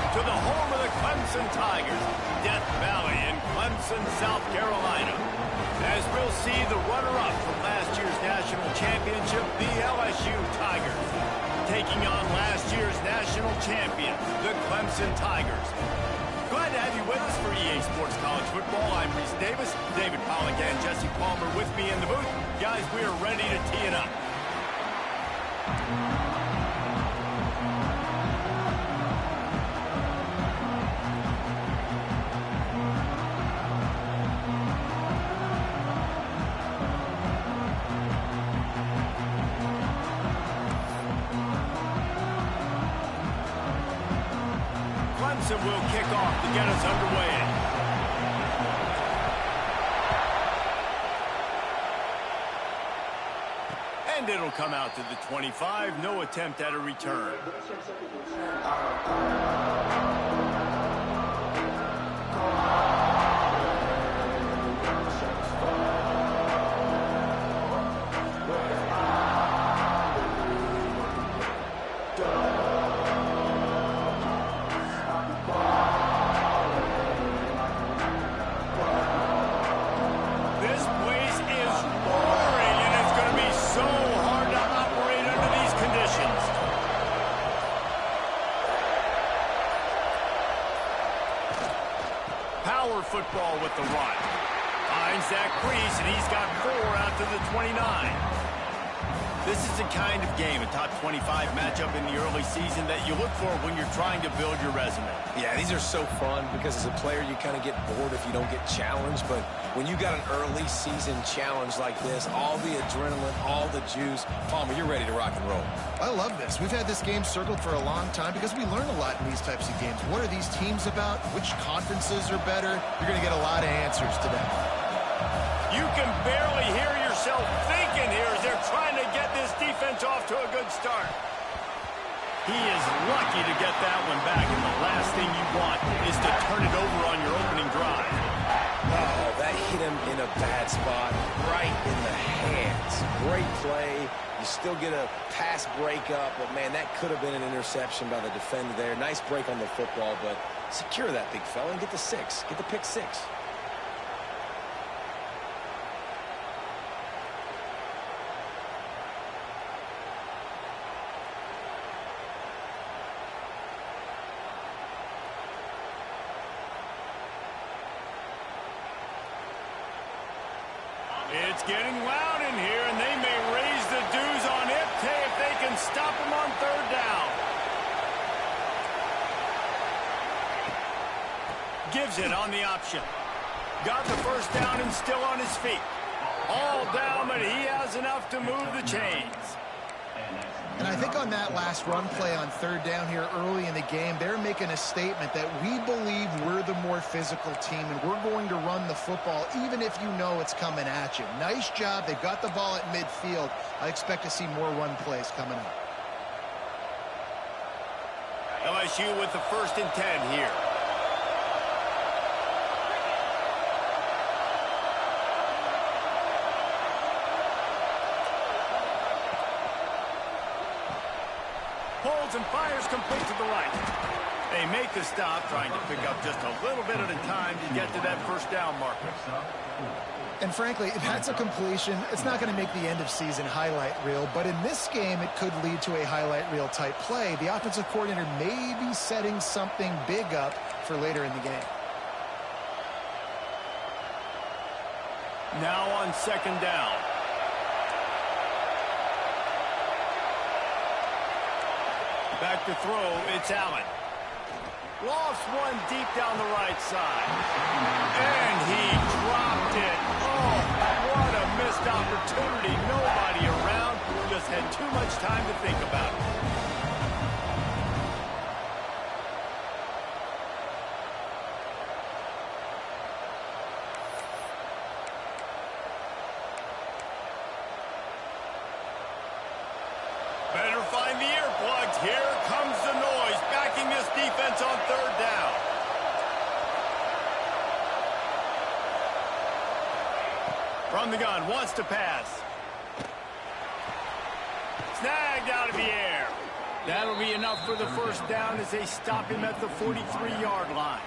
to the home of the Clemson Tigers, Death Valley in Clemson, South Carolina. As we'll see the runner-up from last year's national championship, the LSU Tigers, taking on last year's national champion, the Clemson Tigers. Glad to have you with us for EA Sports College Football. I'm Reese Davis, David Pollock and Jesse Palmer with me in the booth. Guys, we are ready to tee it up. Clemson will kick off to get us underway. And it'll come out to the 25. No attempt at a return. Football with the run. Finds that crease, and he's got 4 out to the 29. This is the kind of game, a top 25 matchup in the early season, that you look for when you're trying to build your resume. Yeah, these are so fun because as a player, you kind of get bored if you don't get challenged. But when you got an early season challenge like this, all the adrenaline, all the juice, Palmer, you're ready to rock and roll. I love this. We've had this game circled for a long time because we learn a lot in these types of games. What are these teams about? Which conferences are better? You're going to get a lot of answers today. You can barely hear yourself thinking here as they're trying to get this defense off to a good start. He is lucky to get that one back, and the last thing you want is to turn it over on your opening drive. Oh, that hit him in a bad spot, right in the hands. Great play. You still get a pass breakup, but, man, that could have been an interception by the defender there. Nice break on the football, but secure that big fella and get the 6. Get the pick 6. It's getting loud in here, and they may raise the dues on it if they can stop him on 3rd down. Gives it on the option. Got the 1st down and still on his feet. All down, but he has enough to move the chains. And I think on that last run play on 3rd down here early in the game, they're making a statement that we believe we're the more physical team and we're going to run the football even if you know it's coming at you. Nice job. They've got the ball at midfield. I expect to see more run plays coming up. LSU with the 1st and 10 here. Holds and fires complete to the right. They make the stop, trying to pick up just a little bit at a time to get to that 1st down marker. And frankly, if that's a completion, it's not going to make the end of season highlight reel, but in this game, it could lead to a highlight reel type play. The offensive coordinator may be setting something big up for later in the game. Now on 2nd down. Back to throw, it's Allen. Lofts one deep down the right side. And he dropped it. Oh, what a missed opportunity. Nobody around. Just had too much time to think about it. Better find the earplugs. Here comes the noise, backing this defense on 3rd down. From the gun, wants to pass. Snagged out of the air. That'll be enough for the first down as they stop him at the 43-yard line.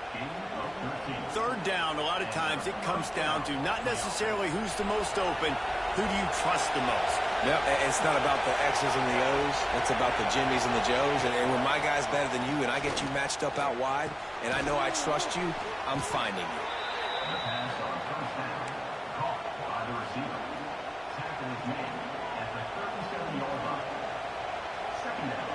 Third down, a lot of times it comes down to not necessarily who's the most open, who do you trust the most? Yep, it's not about the X's and the O's. It's about the Jimmies and the Joes. And when my guy's better than you and I get you matched up out wide and I know I trust you, I'm finding you. The pass on first down, caught by the receiver. Tackle is made at the 37-yard line. Second down.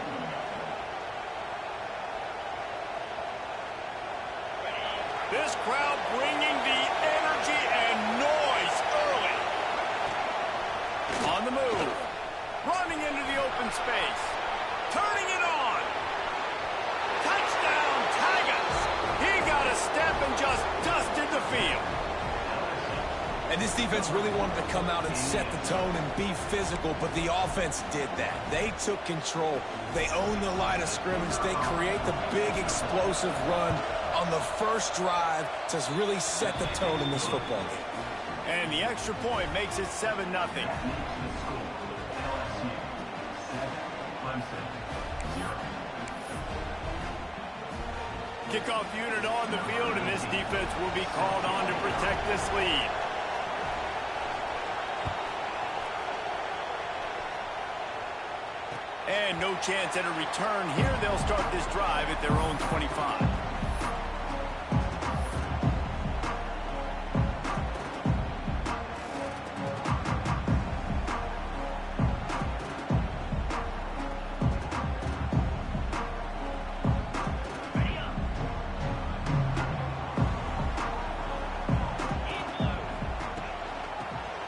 This crowd bringing the energy and noise early. On the move. Running into the open space. Turning it on. Touchdown, Tigers. He got a step and just dusted the field. And this defense really wanted to come out and set the tone and be physical, but the offense did that. They took control. They owned the line of scrimmage. They create the big explosive run on the first drive to really set the tone in this football game. And the extra point makes it 7-0. LSU 7, Clemson 0. Kickoff unit on the field, and this defense will be called on to protect this lead. And no chance at a return here. They'll start this drive at their own 25.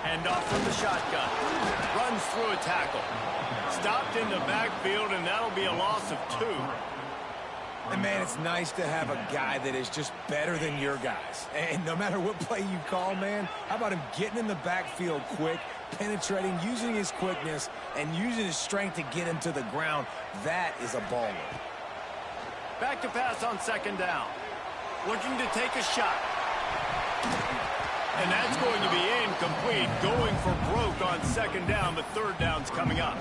Handoff from the shotgun. Runs through a tackle. Stopped in the backfield, and that'll be a loss of 2. And, man, it's nice to have a guy that is just better than your guys. And no matter what play you call, man, how about him getting in the backfield quick, penetrating, using his quickness, and using his strength to get him to the ground. That is a baller. Back to pass on second down. Looking to take a shot. And that's going to be incomplete. Going for broke on second down, but third down's coming up.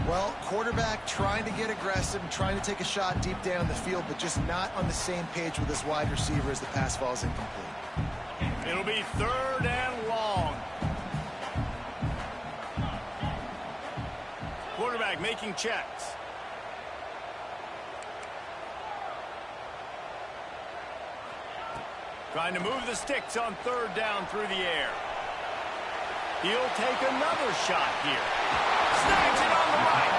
Well, quarterback trying to get aggressive and trying to take a shot deep down the field, but just not on the same page with his wide receiver as the pass falls incomplete. It'll be third and long. Quarterback making checks. Trying to move the sticks on third down through the air. He'll take another shot here. Snags it on the right.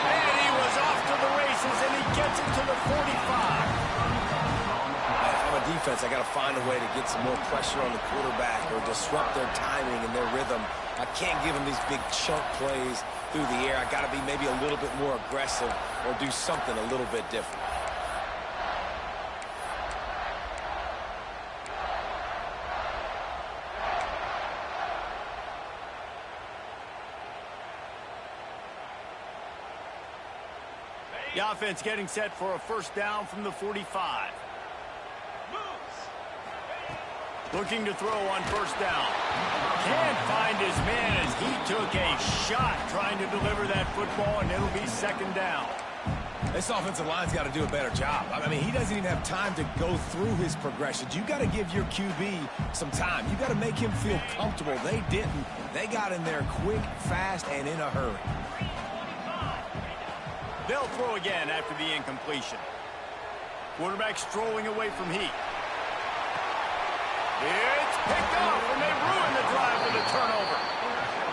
And he was off to the races, and he gets it to the 45. If I'm a defense, I got to find a way to get some more pressure on the quarterback or disrupt their timing and their rhythm. I can't give them these big chunk plays through the air. I got to be maybe a little bit more aggressive or do something a little bit different. The offense getting set for a first down from the 45. Looking to throw on first down. Can't find his man as he took a shot trying to deliver that football, and it'll be second down. This offensive line's got to do a better job. I mean, he doesn't even have time to go through his progressions. You got to give your QB some time. You got to make him feel comfortable. They didn't. They got in there quick, fast, and in a hurry. They'll throw again after the incompletion. Quarterback strolling away from Heat. It's picked off, and they ruin the drive with a turnover.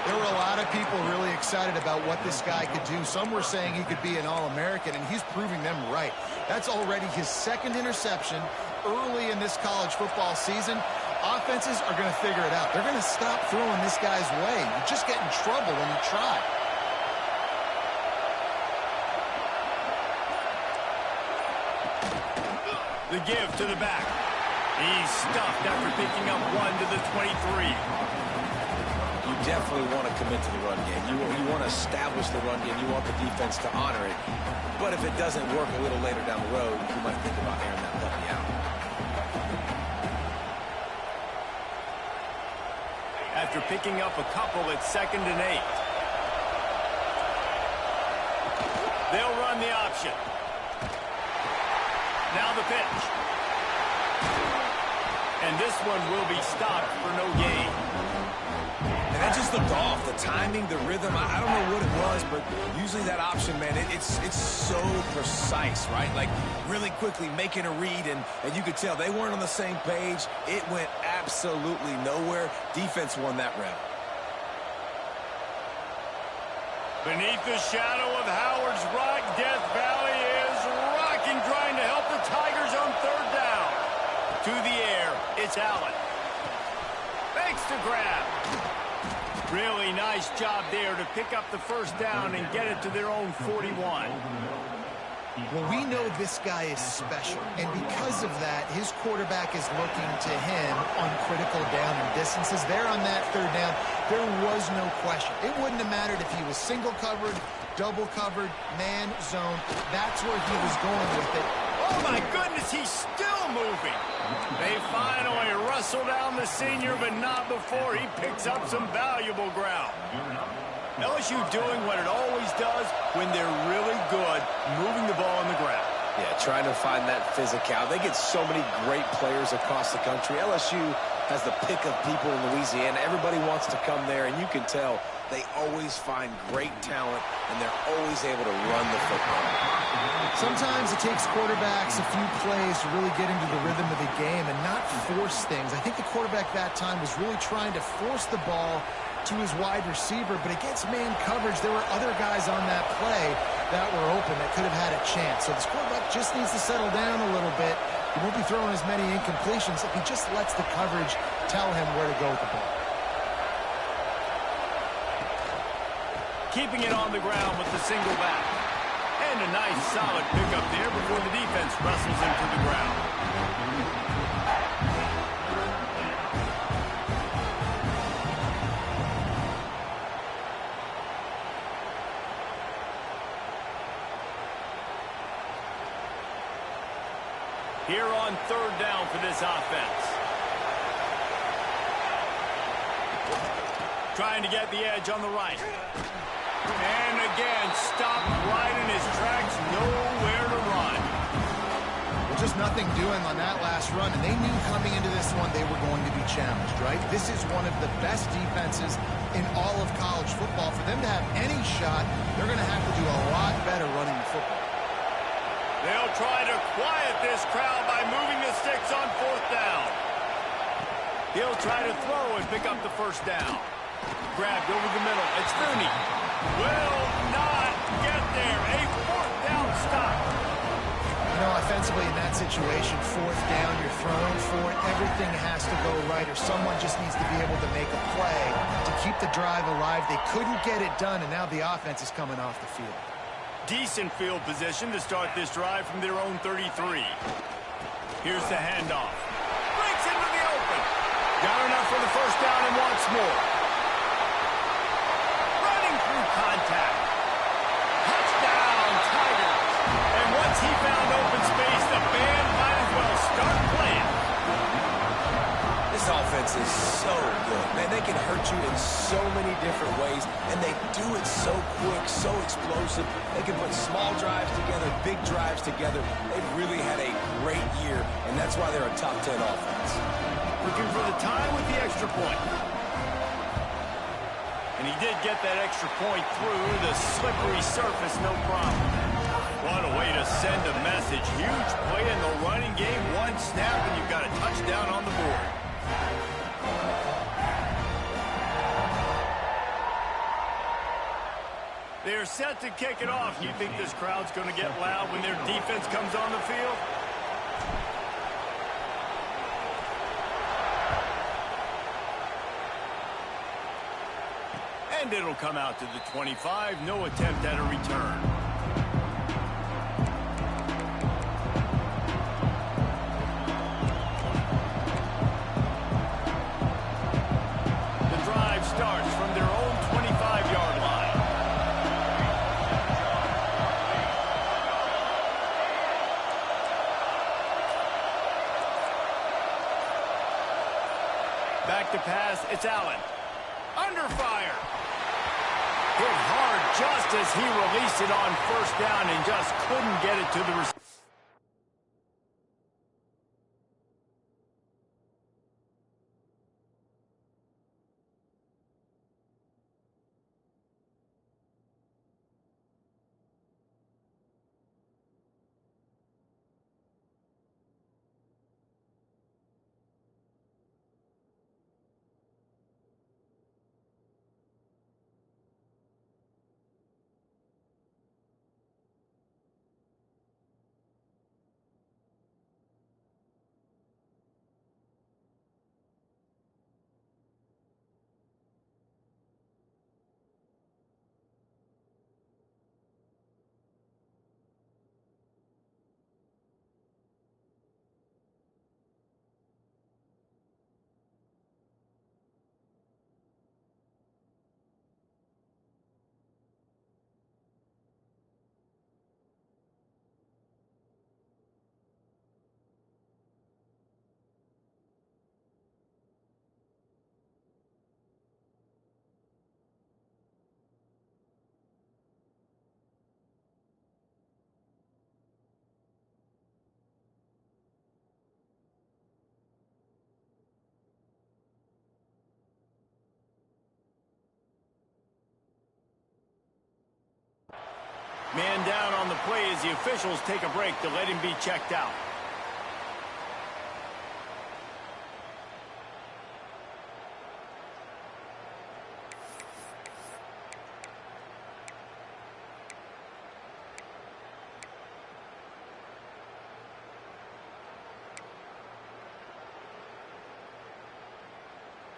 There were a lot of people really excited about what this guy could do. Some were saying he could be an All-American, and he's proving them right. That's already his second interception early in this college football season. Offenses are going to figure it out. They're going to stop throwing this guy's way. You just get in trouble when you try. The give to the back. He's stuffed after picking up 1 to the 23. You definitely want to commit to the run game. You want to establish the run game. You want the defense to honor it. But if it doesn't work a little later down the road, you might think about airing that puppy out. After picking up a couple, it's 2nd and 8. They'll run the option. Now the pitch. And this one will be stopped for no gain. And that just looked off. The timing, the rhythm, I don't know what it was, but usually that option, man, it's so precise, right? Like really quickly making a read, and you could tell they weren't on the same page. It went absolutely nowhere. Defense won that round. Beneath the shadow of Howard's Rock, Death Valley is rocking, trying to help the Tigers on third down. To the air, it's Allen. Fakes to grab. Really nice job there to pick up the first down and get it to their own 41. Well, we know this guy is special, and because of that, his quarterback is looking to him on critical down and distances. There on that third down, there was no question. It wouldn't have mattered if he was single covered, double covered, man, zone. That's where he was going with it. Oh, my goodness, he's still moving. They finally wrestle down the senior, but not before he picks up some valuable ground. LSU doing what it always does when they're really good, moving the ball on the ground. Yeah, trying to find that physicality. They get so many great players across the country. LSU has the pick of people in Louisiana. Everybody wants to come there, and you can tell they always find great talent, and they're always able to run the football. Sometimes it takes quarterbacks a few plays to really get into the rhythm of the game and not force things. I think the quarterback that time was really trying to force the ball to his wide receiver, but against man coverage, there were other guys on that play that were open that could have had a chance. So this quarterback just needs to settle down a little bit. He won't be throwing as many incompletions if he just lets the coverage tell him where to go with the ball. Keeping it on the ground with the single back. And a nice solid pickup there before the defense wrestles him to the ground. Here on third down for this offense. Trying to get the edge on the right. And again, stopped right in his tracks, nowhere to run. Well, just nothing doing on that last run, and they knew coming into this one they were going to be challenged, right? This is one of the best defenses in all of college football. For them to have any shot, they're going to have to do a lot better running the football. They'll try to quiet this crowd by moving the sticks on fourth down. He'll try to throw and pick up the first down. Grabbed over the middle. It's Rooney. Will not get there. A fourth down stop. You know, offensively in that situation, fourth down, you're throwing for it. Everything has to go right, or someone just needs to be able to make a play to keep the drive alive. They couldn't get it done, and now the offense is coming off the field. Decent field position to start this drive from their own 33. Here's the handoff. Breaks into the open. Got enough for the first down and wants more. Running through contact. Touchdown, Tigers. And once he found open space, the band might as well start playing. This offense is so good. Man, they can hurt you in so many different ways, and they do it so quick, so explosive. They can put small drives together, big drives together. They've really had a great year, and that's why they're a top 10 offense. Looking for the time with the extra point. And he did get that extra point through the slippery surface, no problem. What a way to send a message. Huge play in the running game. One snap, and you've got a touchdown on the board. They're set to kick it off. Do you think this crowd's going to get loud when their defense comes on the field? And it'll come out to the 25. No attempt at a return. The drive starts from their own 25-yard line. Back to pass, it's Allen. Under fire. Hit hard just as he released it on first down and just couldn't get it to the receiver. Man down on the play as the officials take a break to let him be checked out.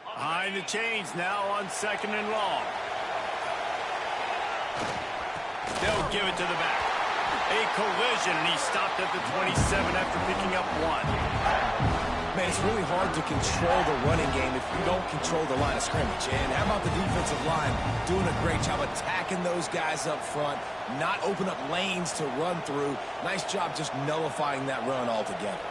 Behind the chains now on 2nd and long. They'll give it to the back. A collision, and he stopped at the 27 after picking up 1. Man, it's really hard to control the running game if you don't control the line of scrimmage. And how about the defensive line doing a great job attacking those guys up front, not open up lanes to run through. Nice job just nullifying that run altogether.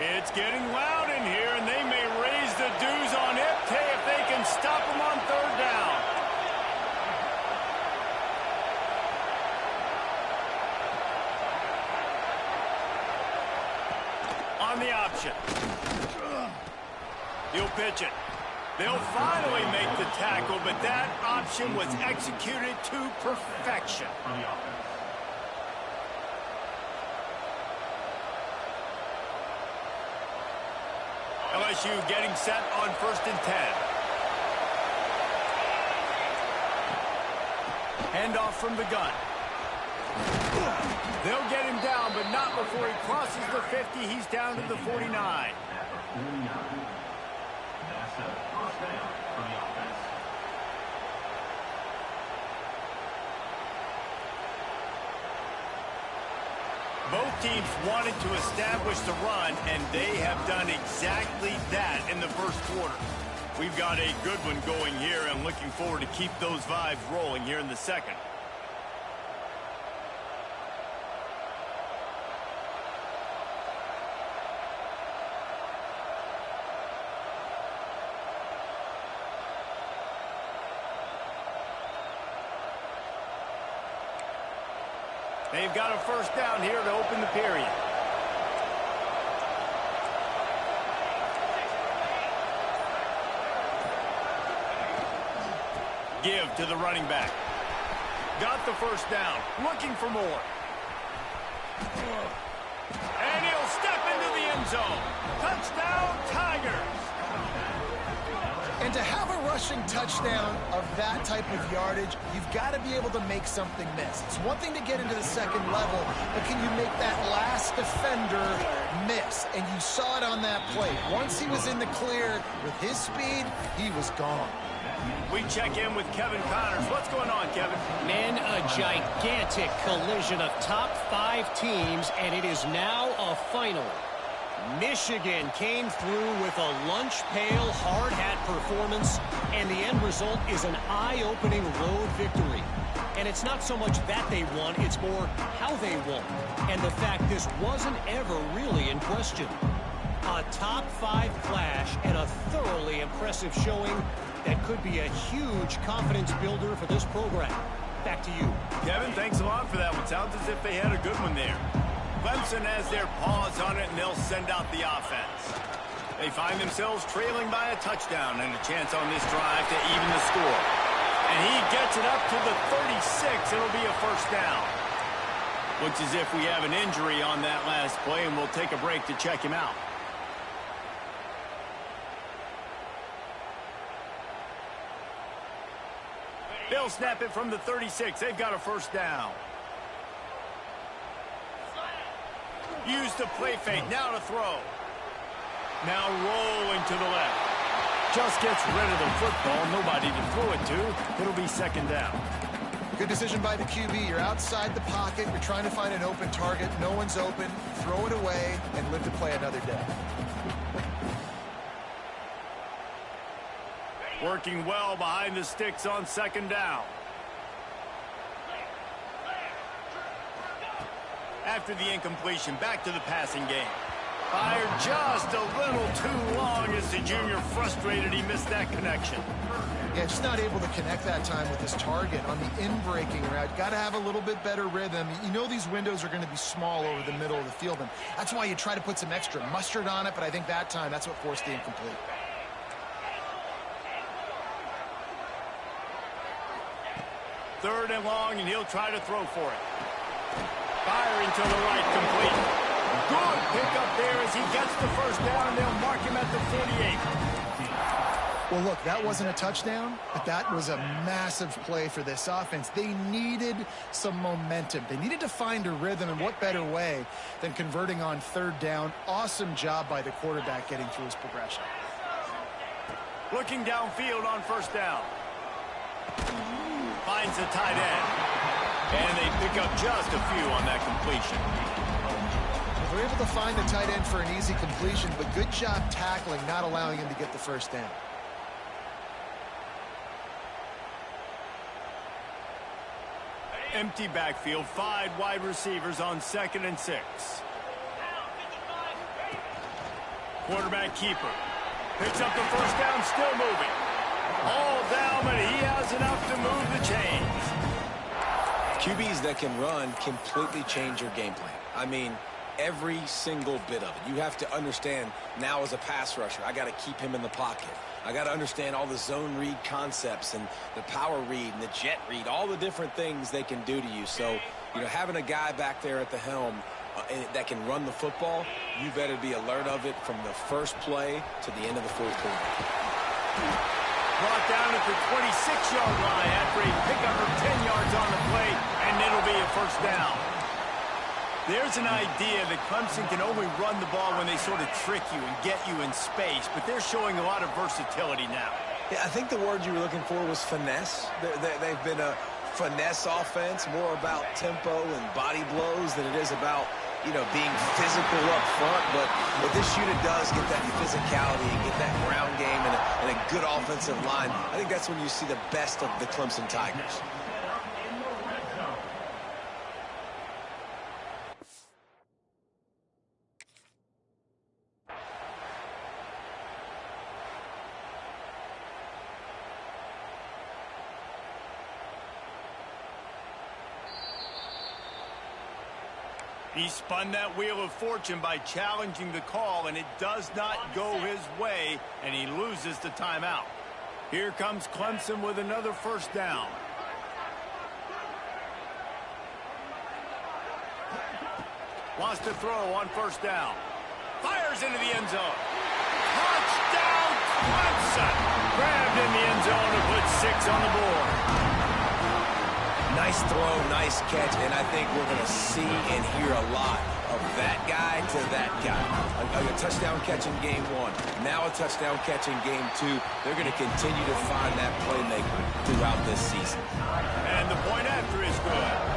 It's getting loud in here, and they may raise the dues on it if they can stop him on 3rd down. On the option. He'll pitch it. They'll finally make the tackle, but that option was executed to perfection. LSU getting set on 1st and 10. Handoff from the gun. They'll get him down, but not before he crosses the 50. He's down to the 49. That's a first down for the offense. Both teams wanted to establish the run, and they have done exactly that in the first quarter. We've got a good one going here, and looking forward to keep those vibes rolling here in the second. They've got a first down here to open the period. Give to the running back. Got the first down. Looking for more. And he'll step into the end zone. Touchdown, Tigers. And to have a rushing touchdown of that type of yardage, you've got to be able to make something miss. It's one thing to get into the second level, but can you make that last defender miss? And you saw it on that play. Once he was in the clear with his speed, he was gone. We check in with Kevin Connors. What's going on, Kevin? Men, a gigantic collision of top 5 teams, and it is now a final. Michigan came through with a lunch pail hard hat performance, and the end result is an eye-opening road victory. And it's not so much that they won, it's more how they won. And the fact this wasn't ever really in question. A top-5 clash and a thoroughly impressive showing that could be a huge confidence builder for this program. Back to you. Kevin, thanks a lot for that one. Sounds as if they had a good one there. Clemson has their paws on it, and they'll send out the offense. They find themselves trailing by a touchdown and a chance on this drive to even the score. And he gets it up to the 36. It'll be a first down. Looks as if we have an injury on that last play, and we'll take a break to check him out. They'll snap it from the 36. They've got a first down. Use the play fake. Now to throw. Now rolling to the left. Just gets rid of the football. Nobody to throw it to. It'll be second down. Good decision by the QB. You're outside the pocket. You're trying to find an open target. No one's open. Throw it away and live to play another day. Working well behind the sticks on second down. After the incompletion, back to the passing game. Fired just a little too long as the junior frustrated he missed that connection. Yeah, just not able to connect that time with his target on the in-breaking route. Got to have a little bit better rhythm. You know these windows are going to be small over the middle of the field, and that's why you try to put some extra mustard on it, but I think that time that's what forced the incomplete. Third and long, and he'll try to throw for it. Firing to the right, complete. Good pickup there as he gets the first down, and they'll mark him at the 48. Well, look, that wasn't a touchdown, but that was a massive play for this offense. They needed some momentum. They needed to find a rhythm, and what better way than converting on third down. Awesome job by the quarterback getting through his progression. Looking downfield on first down. Finds the tight end. And they pick up just a few on that completion. They're able to find the tight end for an easy completion, but good job tackling, not allowing him to get the first down. Empty backfield, 5 wide receivers on 2nd and 6. Quarterback keeper. Picks up the first down, still moving. All down, but he has enough to move the chains. QBs that can run completely change your game plan. I mean, every single bit of it. You have to understand now as a pass rusher, I got to keep him in the pocket. I got to understand all the zone read concepts and the power read and the jet read, all the different things they can do to you. So, you know, having a guy back there at the helm that can run the football, you better be alert of it from the first play to the end of the fourth quarter. Brought down at the 26-yard line after a pickup of 10 yards on the play, and it'll be a first down. There's an idea that Clemson can only run the ball when they sort of trick you and get you in space, but they're showing a lot of versatility now. Yeah, I think the word you were looking for was finesse. They've been a finesse offense, more about tempo and body blows than it is about, you know, being physical up front. But what this unit does, get that physicality and get that ground game and a good offensive line, I think that's when you see the best of the Clemson Tigers. He spun that wheel of fortune by challenging the call, and it does not go his way, and he loses the timeout. Here comes Clemson with another first down. Wants to throw on first down. Fires into the end zone. Touchdown, Clemson! Grabbed in the end zone to put 6 on the board. Nice throw, nice catch, and I think we're going to see and hear a lot of that guy to that guy. A touchdown catch in game 1, now a touchdown catch in game 2. They're going to continue to find that playmaker throughout this season. And the point after is good.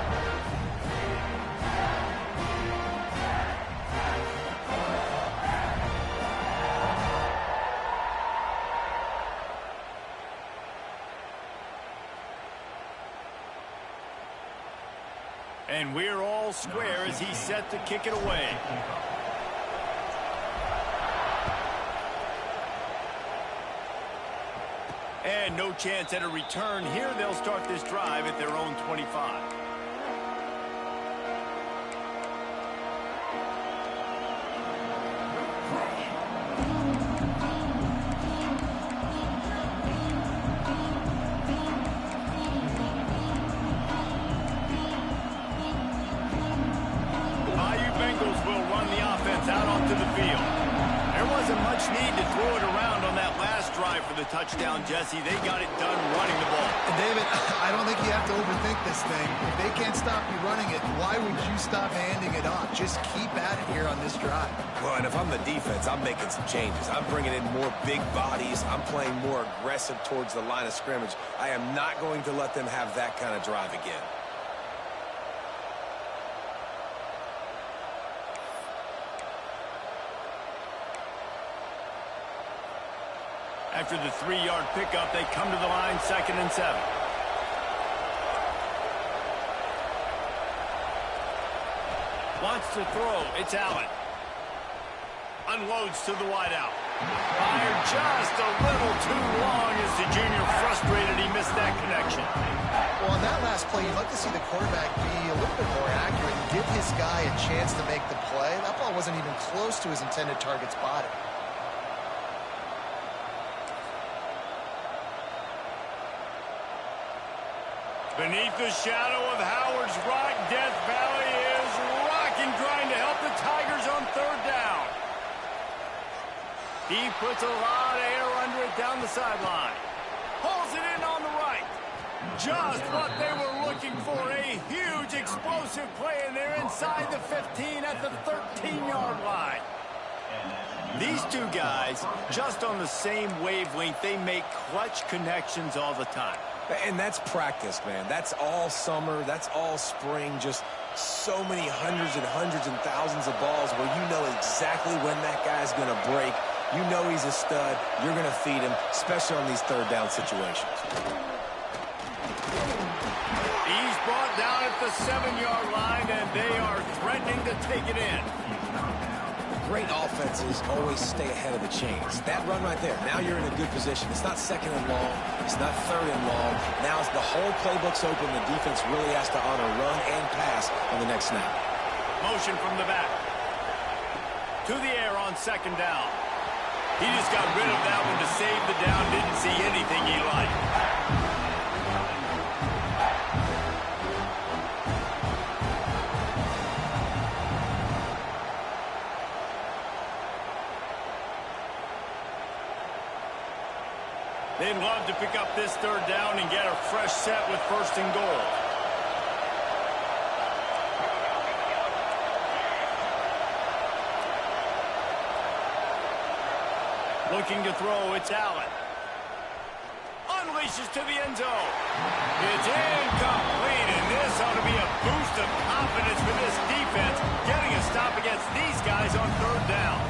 And we're all square as he's set to kick it away. And no chance at a return here. They'll start this drive at their own 25. Out onto the field. There wasn't much need to throw it around on that last drive for the touchdown, Jesse. They got it done running the ball. David, I don't think you have to overthink this thing. If they can't stop you running it, why would you stop handing it off? Just keep at it here on this drive. Well, and if I'm the defense, I'm making some changes. I'm bringing in more big bodies. I'm playing more aggressive towards the line of scrimmage. I am not going to let them have that kind of drive again. After the 3-yard pickup, they come to the line, 2nd and 7. Wants to throw. It's Allen. Unloads to the wideout. Fired just a little too long as the junior frustrated he missed that connection. Well, on that last play, you'd like to see the quarterback be a little bit more accurate and give his guy a chance to make the play. That ball wasn't even close to his intended target's body. Beneath the shadow of Howard's Rock, Death Valley is rocking, trying to help the Tigers on 3rd down. He puts a lot of air under it down the sideline. Pulls it in on the right. Just what they were looking for, a huge explosive play, and they're inside the 15 at the 13-yard line. These two guys, just on the same wavelength, they make clutch connections all the time. And that's practice, man. That's all summer. That's all spring. Just so many hundreds and thousands of balls where you know exactly when that guy's going to break. You know he's a stud. You're going to feed him, especially on these 3rd down situations. He's brought down at the 7-yard line, and they are threatening to take it in. Great offenses always stay ahead of the chains. That run right there, now you're in a good position. It's not 2nd and long. It's not 3rd and long. Now the whole playbook's open. The defense really has to honor run and pass on the next snap. Motion from the back. To the air on 2nd down. He just got rid of that one to save the down. Didn't see anything he liked. They'd love to pick up this 3rd down and get a fresh set with 1st and goal. Looking to throw, it's Allen. Unleashes to the end zone. It's incomplete, and this ought to be a boost of confidence for this defense, getting a stop against these guys on 3rd down.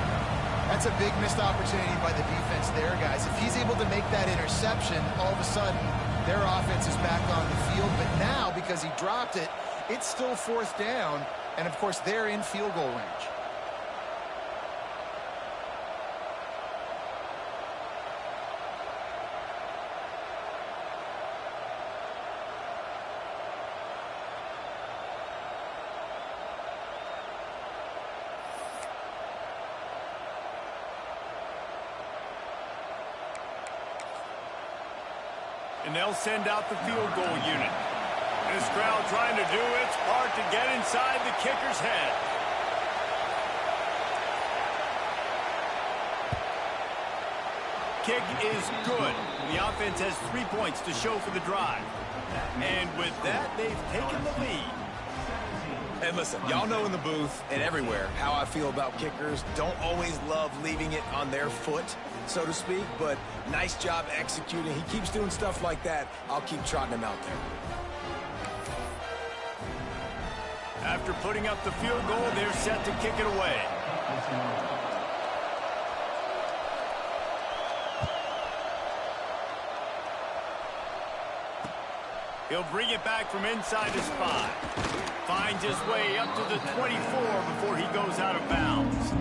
That's a big missed opportunity by the defense there, guys. If he's able to make that interception, all of a sudden, their offense is back on the field. But now, because he dropped it, it's still 4th down. And, of course, they're in field goal range. And they'll send out the field goal unit. This crowd trying to do its part to get inside the kicker's head. Kick is good. The offense has 3 points to show for the drive. And with that, they've taken the lead. And listen, y'all know in the booth and everywhere how I feel about kickers. Don't always love leaving it on their foot, so to speak, but nice job executing. He keeps doing stuff like that. I'll keep trotting him out there. After putting up the field goal, they're set to kick it away. He'll bring it back from inside his 5. Finds his way up to the 24 before he goes out of bounds.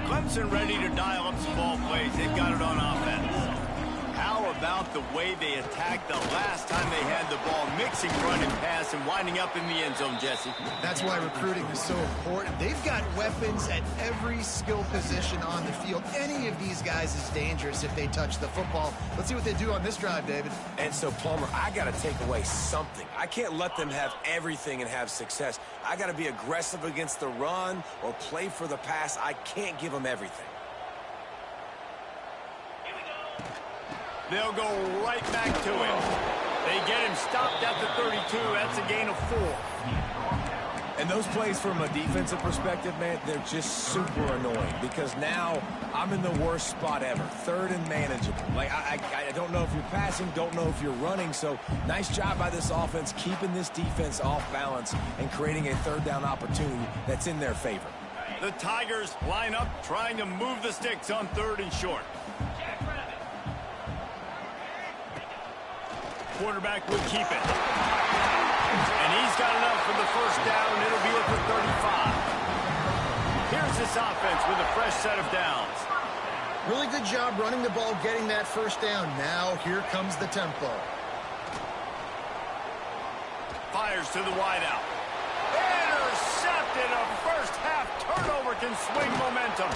Clemson ready to dial up some ball plays. They've got it on offense. How about the way they attacked the last time they had the ball, mixing run and pass and winding up in the end zone, Jesse? That's why recruiting is so important. They've got weapons at every skill position on the field. Any of these guys is dangerous if they touch the football. Let's see what they do on this drive, David. And so, Plummer, I got to take away something. I can't let them have everything and have success. I got to be aggressive against the run or play for the pass. I can't give them everything. They'll go right back to him. They get him stopped at the 32. That's a gain of 4. And those plays from a defensive perspective, man, they're just super annoying because now I'm in the worst spot ever. Third and manageable. Like, I don't know if you're passing, don't know if you're running. So nice job by this offense keeping this defense off balance and creating a third down opportunity that's in their favor. The Tigers line up trying to move the sticks on 3rd and short. Quarterback will keep it. And he's got enough for the first down. It'll be at the 35. Here's this offense with a fresh set of downs. Really good job running the ball, getting that first down. Now here comes the tempo. Fires to the wideout. Intercepted. A first half turnover can swing momentum.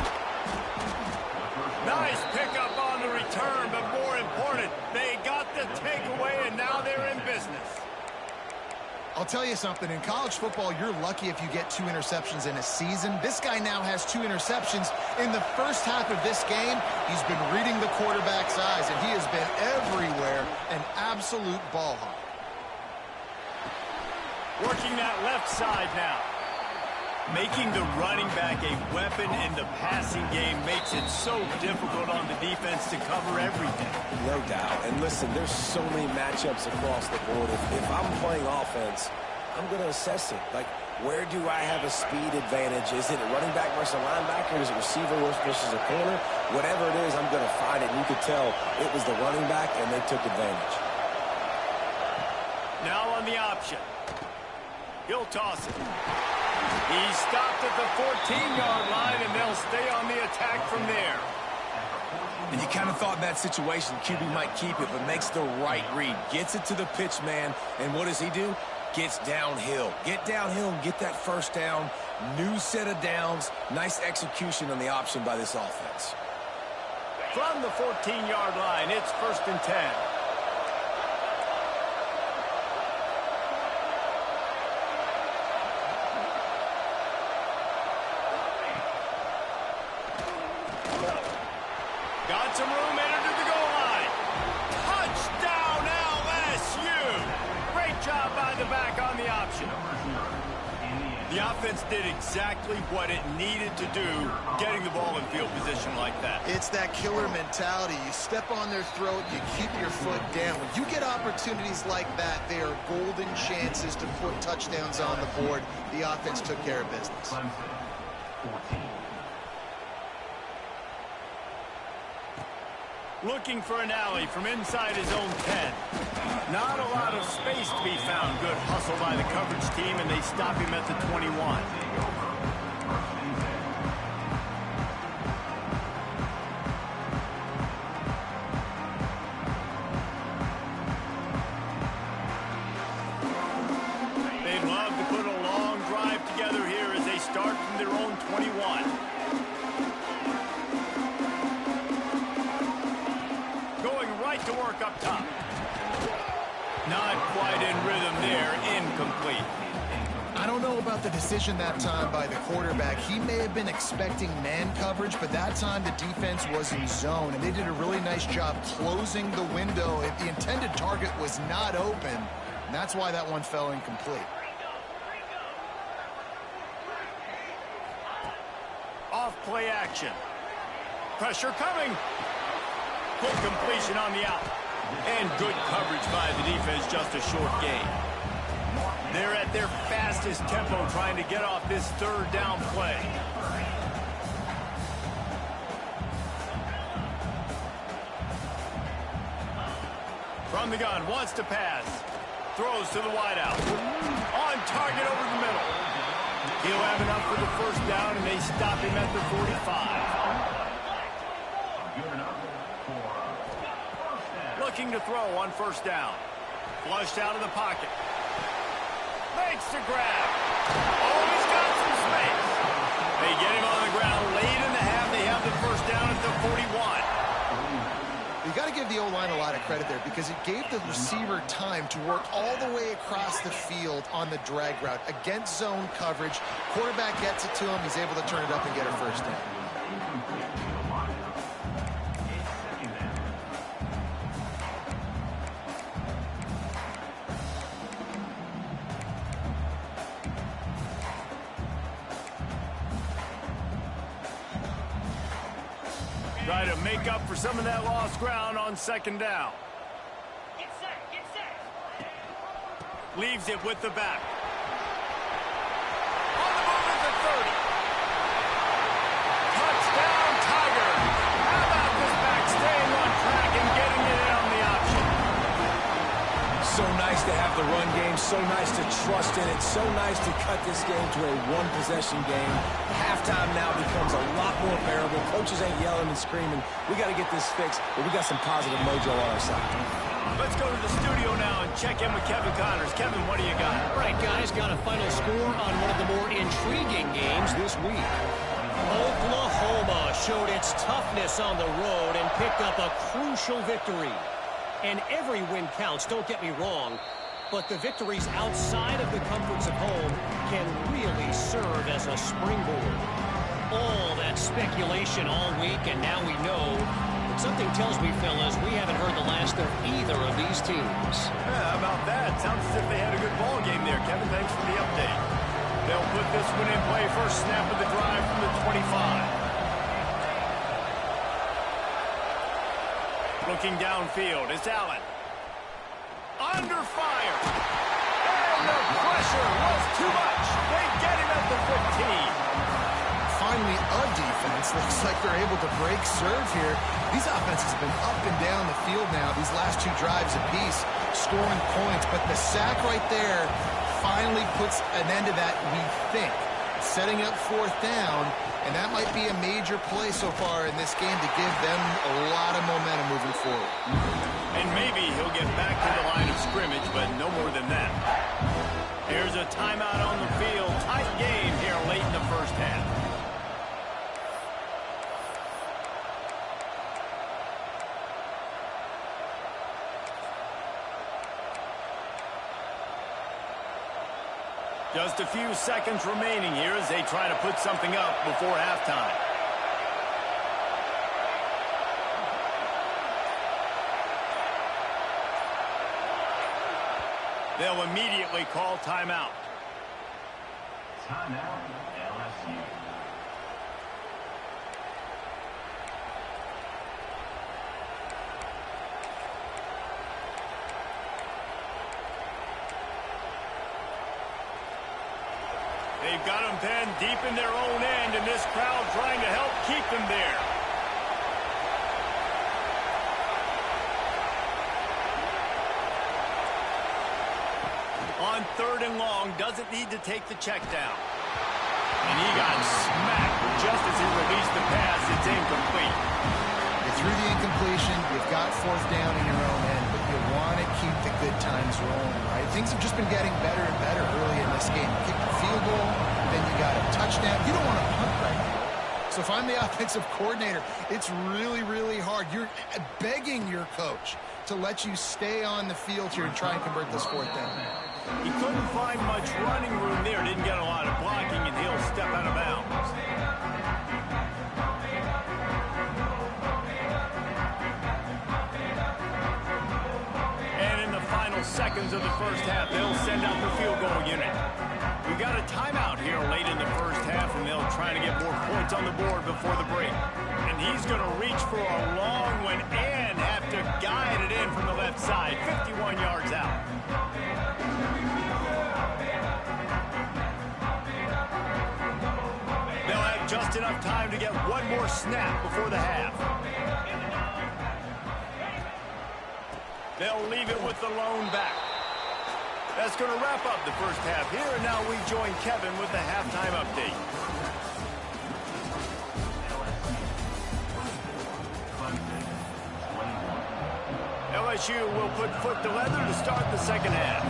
Nice pickup on the return, but more important, they got the takeaway, and now they're in business. I'll tell you something. In college football, you're lucky if you get 2 interceptions in a season. This guy now has 2 interceptions. In the first half of this game, he's been reading the quarterback's eyes, and he has been everywhere, an absolute ball hawk. Working that left side now. Making the running back a weapon in the passing game makes it so difficult on the defense to cover everything. No doubt. And listen, there's so many matchups across the board. If I'm playing offense, I'm going to assess it. Like, where do I have a speed advantage? Is it a running back versus a linebacker? Is it receiver versus a corner? Whatever it is, I'm going to find it. And you could tell it was the running back, and they took advantage. Now on the option. He'll toss it. He's stopped at the 14-yard line, and they'll stay on the attack from there. And you kind of thought in that situation QB might keep it, but makes the right read. Gets it to the pitch man, and what does he do? Gets downhill. Get downhill and get that first down. New set of downs. Nice execution on the option by this offense. From the 14-yard line, it's 1st and 10. Got some room, entered to the goal line. Touchdown, LSU! Great job by the back on the option. The offense did exactly what it needed to do, getting the ball in field position like that. It's that killer mentality. You step on their throat, you keep your foot down. When you get opportunities like that, they are golden chances to put touchdowns on the board. The offense took care of business. Clemson, 14. Looking for an alley from inside his own 10. Not a lot of space to be found. Good hustle by the coverage team, and they stop him at the 21. They'd love to put a long drive together here as they start from their own 21. To work up top. Not quite in rhythm there. Incomplete. I don't know about the decision that time by the quarterback. He may have been expecting man coverage, but that time the defense was in zone, and they did a really nice job closing the window. If the intended target was not open, and that's why that one fell incomplete. Off play action. Pressure coming. Quick completion on the out. And good coverage by the defense, just a short gain. They're at their fastest tempo trying to get off this third down play. From the gun, wants to pass. Throws to the wideout. On target over the middle. He'll have enough for the first down, and they stop him at the 45. Looking to throw on first down. Flushed out of the pocket. Makes the grab. Oh, he's got some space. They get him on the ground late in the half. They have the first down at the 41. You got to give the O-line a lot of credit there because it gave the receiver time to work all the way across the field on the drag route against zone coverage. Quarterback gets it to him. He's able to turn it up and get a first down. Try to make up for some of that lost ground on second down. Get set, get set. Leaves it with the back. On the move at the 30. Touchdown, Tigers. How about this back staying on track and getting it in on the option? So nice to have the run game, so nice to trust in it, so nice to cut this game to a one-possession game. Halftime now becomes a lot more bearable. Coaches ain't yelling and screaming. We got to get this fixed, but we got some positive mojo on our side. Let's go to the studio now and check in with Kevin Connors. Kevin, what do you got? All right, guys, got a final score on one of the more intriguing games this week. Oklahoma showed its toughness on the road and picked up a crucial victory. And every win counts, don't get me wrong, but the victories outside of the comforts of home can really serve as a springboard. All that speculation all week, and now we know. But something tells me, fellas, we haven't heard the last of either of these teams. Yeah, how about that? Sounds as if they had a good ball game there. Kevin, thanks for the update. They'll put this one in play. First snap of the drive from the 25. Looking downfield, it's Allen. Under fire. And the pressure was too much. They get him at the 15. Finally, a defense. Looks like they're able to break serve here. These offenses have been up and down the field now, these last two drives apiece, scoring points. But the sack right there finally puts an end to that, we think. Setting up fourth down, and that might be a major play so far in this game to give them a lot of momentum moving forward. And maybe he'll get back to the line of scrimmage, but no more than that. Here's a timeout on the field. Tight game here late in the first half. Just a few seconds remaining here as they try to put something up before halftime. They'll immediately call timeout. Timeout, LSU. They've got them pinned deep in their own end, and this crowd trying to help keep them there. On third and long, doesn't need to take the check down. And he got smacked just as he released the pass. It's incomplete. You threw the incompletion. You've got fourth down in your own end, but you want to keep the good times rolling, right? Things have just been getting better and better early in this game. Kick the field goal, then you got a touchdown. You don't want to punt right now. So if I'm the offensive coordinator, it's really, really hard. You're begging your coach to let you stay on the field here and try and convert this fourth down. He couldn't find much running room there. Didn't get a lot of blocking, and he'll step out of bounds. And in the final seconds of the first half, they'll send out the field goal unit. We've got a timeout here late in the first half, and they'll try to get more points on the board before the break. And he's going to reach for a long one and have to to guide it in from the left side, 51 yards out. They'll have just enough time to get one more snap before the half. They'll leave it with the lone back. That's going to wrap up the first half here, and now we join Kevin with the halftime update. LSU will put foot to leather to start the second half.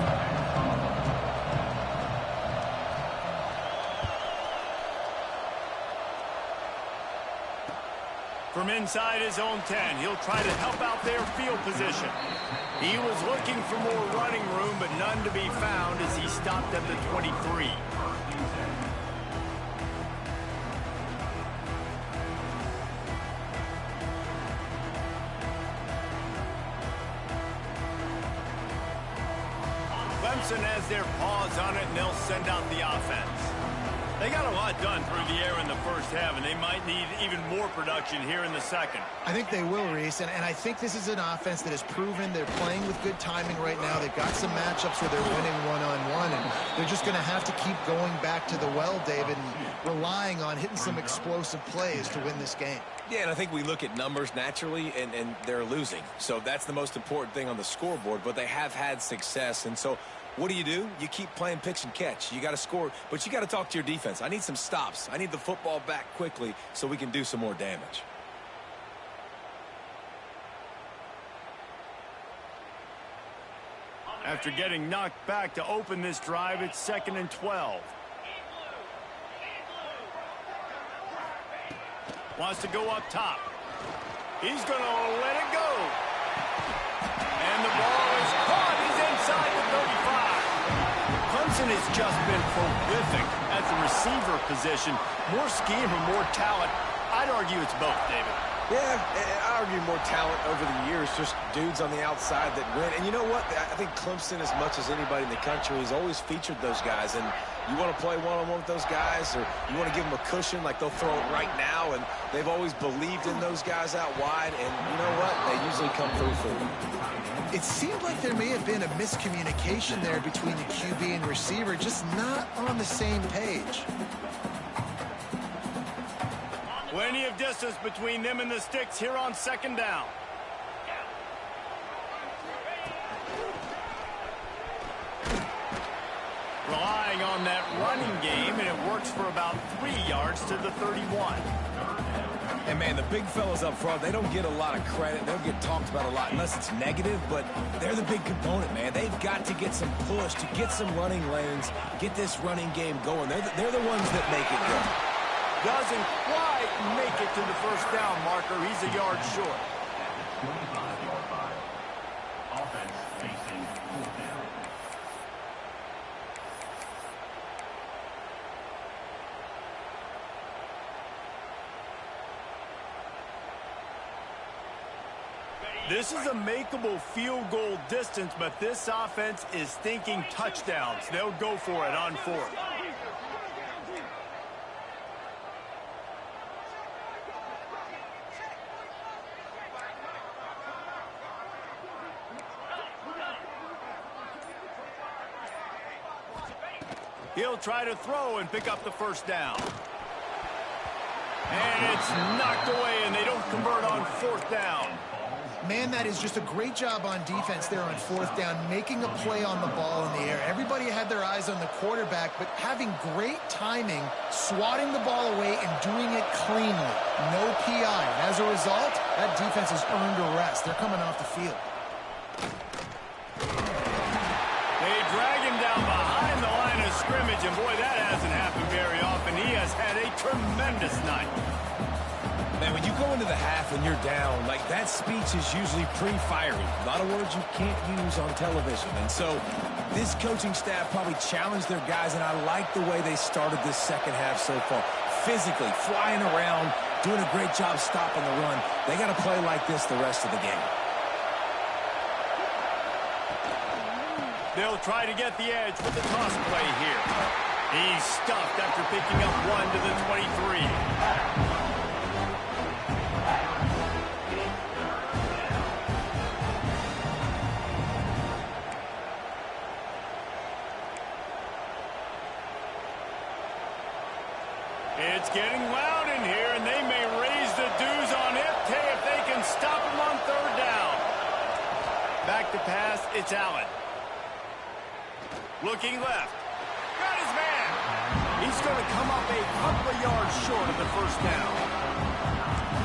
From inside his own 10, he'll try to help out their field position. He was looking for more running room, but none to be found as he stopped at the 23. Clemson has their paws on it, and they'll send out the offense. They got a lot done through the air in the first half, and they might need even more production here in the second. I think they will, Reese, and I think this is an offense that has proven they're playing with good timing right now. They've got some matchups where they're winning one-on-one, and they're just going to have to keep going back to the well, David, and relying on hitting some explosive plays to win this game. Yeah, and I think we look at numbers naturally, and they're losing. So that's the most important thing on the scoreboard, but they have had success, and so what do? You keep playing pitch and catch. You got to score, but you got to talk to your defense. I need some stops. I need the football back quickly so we can do some more damage. After getting knocked back to open this drive, it's 2nd and 12. Wants to go up top. He's going to let it go. And the ball is caught. He's inside the 35. Clemson has just been prolific at the receiver position. More scheme or more talent? I'd argue it's both, David. Yeah, I argue more talent over the years, just dudes on the outside that win. And you know what? I think Clemson, as much as anybody in the country, has always featured those guys. And you want to play one-on-one with those guys, or you want to give them a cushion like they'll throw it right now, and they've always believed in those guys out wide. And you know what? They usually come through for them. It seemed like there may have been a miscommunication there between the QB and receiver, just not on the same page. Plenty of distance between them and the sticks here on 2nd down. Relying on that running game, and it works for about 3 yards to the 31. And, man, the big fellas up front, they don't get a lot of credit. They don't get talked about a lot unless it's negative, but they're the big component, man. They've got to get some push, to get some running lanes, get this running game going. They're the ones that make it go. Doesn't quite make it to the first down marker. He's a yard short. 25-yard line. Offense facing 4th down. This is a makeable field goal distance, but this offense is thinking touchdowns. They'll go for it on 4th. He'll try to throw and pick up the first down. And it's knocked away, and they don't convert on 4th down. Man, that is just a great job on defense there on 4th down, making a play on the ball in the air. Everybody had their eyes on the quarterback, but having great timing, swatting the ball away and doing it cleanly. No PI. And as a result, that defense has earned a rest. They're coming off the field. They drag him down behind the line of scrimmage, and boy, that hasn't happened very often. He has had a tremendous night. Man, when you go into the half and you're down, like, that speech is usually pretty fiery. A lot of words you can't use on television. And so this coaching staff probably challenged their guys, and I like the way they started this second half so far. Physically, flying around, doing a great job stopping the run. They got to play like this the rest of the game. They'll try to get the edge with the toss play here. He's stuffed after picking up 1 to the 23. getting loud in here, and they may raise the dues on it if they can stop him on third down. Back to pass, it's Allen. Looking left. Got his man. He's going to come up a couple of yards short of the first down.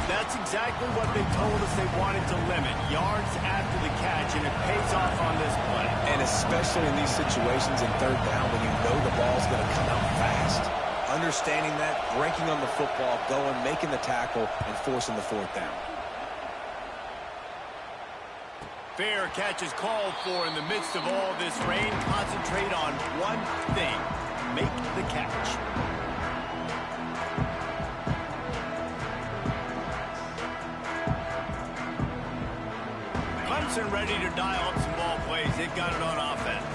That's exactly what they told us they wanted to limit. Yards after the catch, and it pays off on this play. And especially in these situations in third down when you know the ball's going to come out fast. Understanding that, breaking on the football, going, making the tackle, and forcing the fourth down. Fair catch is called for in the midst of all this rain. Concentrate on one thing. Make the catch. Clemson ready to dial up some ball plays. They've got it on offense.